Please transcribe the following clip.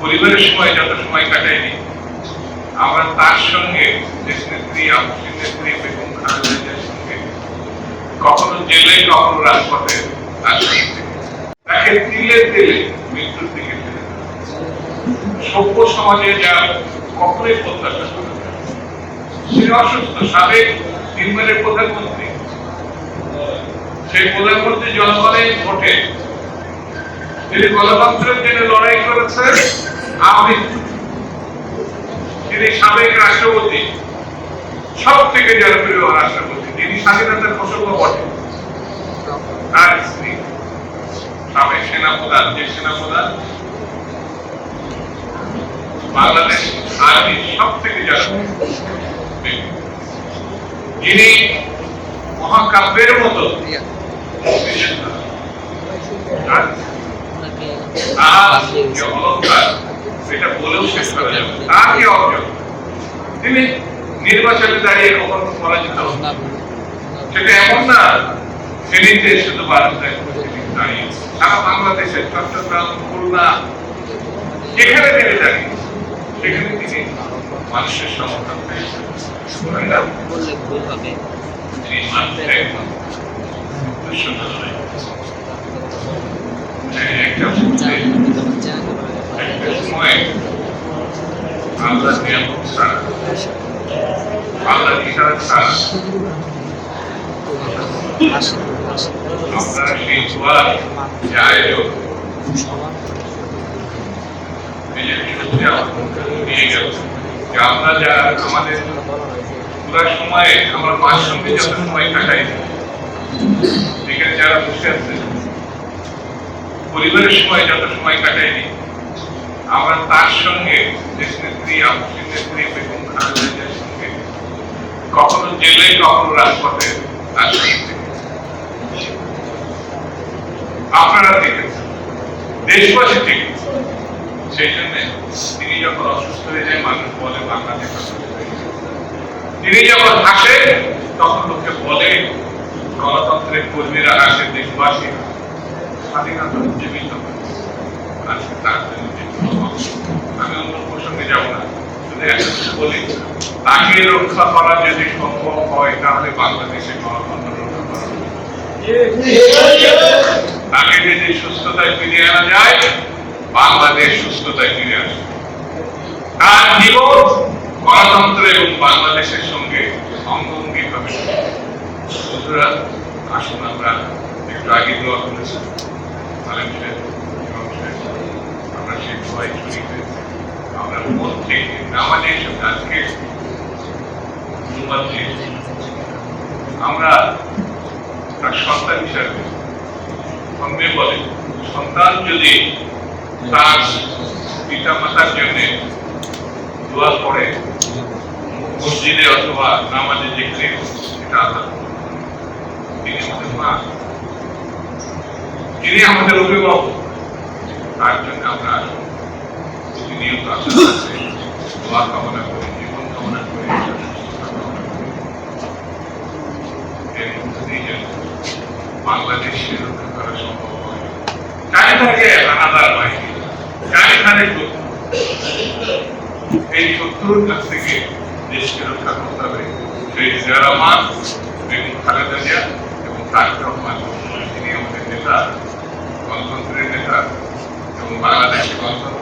পরিবারের সময় যত সময় কাটাইনি, আমরা তার সঙ্গে দেশনেত্রী আবুল নেত্রী বেগম খালেদা জিয়ার সঙ্গে কখনো জেলে কখনো রাজপথে তাকে তিলে তিলে মৃত্যুর দিকে ফেলে সভ্য সমাজে যা কখনোই প্রত্যাশা করা যায়। সে অসুস্থ, সাবেক তিনবারের প্রধানমন্ত্রী, সেই প্রধানমন্ত্রী জনগণের ভোটে তিনি গণতন্ত্রের জন্য লড়াই করেছেন। তিনি সাবেক রাষ্ট্রপতি, সব থেকে জনপ্রিয় রাষ্ট্রপতি, যিনি স্বাধীনতার প্রসঙ্গ বটে। তার স্ত্রী সাবেক সেনাপ্রধান, যে সেনাপ্রধান বাংলাদেশ আর্মির সব থেকে জনপ্রিয়, যিনি মহাকাব্যের মতো সেটা বলেও শেষ করা যাবে। তার কি অর্জন, তিনি নির্বাচনে দাঁড়িয়ে কখনো পরাজিত, সেটা এমন না ফেনীতে শুধু দাঁড়িয়ে, সারা বাংলাদেশের চট্টগ্রাম, খুলনা, যেখানে তিনি দাঁড়িয়ে সেখানে তিনি মানুষের সমর্থন পেয়েছেন। আল্লাহ নিয়ামত ছাড়া, আল্লাহ ইশারা ছাড়া আমরা সেই দোয়া যে আয়োজন নিয়ে গেল, যে আমরা যা আমাদের পুরা সময়ে আমার মার সঙ্গে যত সময় কাটাই, সেখানে যারা বসে আছে পরিবারের সময় যত সময় কাটাইনি, আমরা তার সঙ্গে দেশনেত্রী আবুল নেত্রী বেগম খালেদা জিয়ার সঙ্গে কখনো জেলে কখনো রাজপথে আপনারা দেখেছেন, দেশবাসী দেখেছেন। সেই জন্য তিনি যখন অসুস্থ হয়ে যায়, মানুষ বলে বাংলাদেশ অসুস্থ হয়ে যায়। তিনি যখন হাসে তখন লোকে বলে গণতন্ত্রের কর্মীরা আসে, দেশবাসী স্বাধীনতা উজ্জীবিত আজকে তার জন্য। আমি অন্য প্রসঙ্গে যাব না, শুধু একটা বলি, তাকে রক্ষা করা যদি সম্ভব হয় তাহলে বাংলাদেশে গণতন্ত্র রক্ষা করা, তাকে যদি সুস্থতায় ফিরিয়ে আনা যায়, বাংলাদেশ সুস্থতায় ফিরে আসবে। তার জীবন গণতন্ত্র এবং বাংলাদেশের সঙ্গে অঙ্গাঙ্গী ভাবে। বন্ধুরা, আসুন আমরা একটু আগে দোয়া করেছি, আমরা সেই দোয়াই শুনি, আমরা মন থেকে নামাজের সঙ্গে আজকে আমরা তার সন্তান হিসাবে সঙ্গে বলে, সন্তান যদি তার পিতা মাতার জন্য দোয়া করে মসজিদে অথবা নামাজে, যেখানে সেটা আল্লাহ, তিনি আমাদের মা, তিনি আমাদের অভিভাবক, তার জন্য আমরা প্রতিনিয়ত দোয়া কামনা করি, জীবন কামনা করি, এর মধ্যে দিয়ে যেন বাংলাদেশকে রক্ষা করা সম্ভব হয়। কানে থাকে হানাদার বাহিনী, কানে কানে এই শত্রুর কাছ থেকে দেশকে রক্ষা করতে হবে। সেই জিয়া রহমান, বেগম খালেদা জিয়া এবং তারেক রহমান, তিনি আমাদের নেতা, গণতন্ত্রের নেতা এবং বাংলাদেশে গণতন্ত্র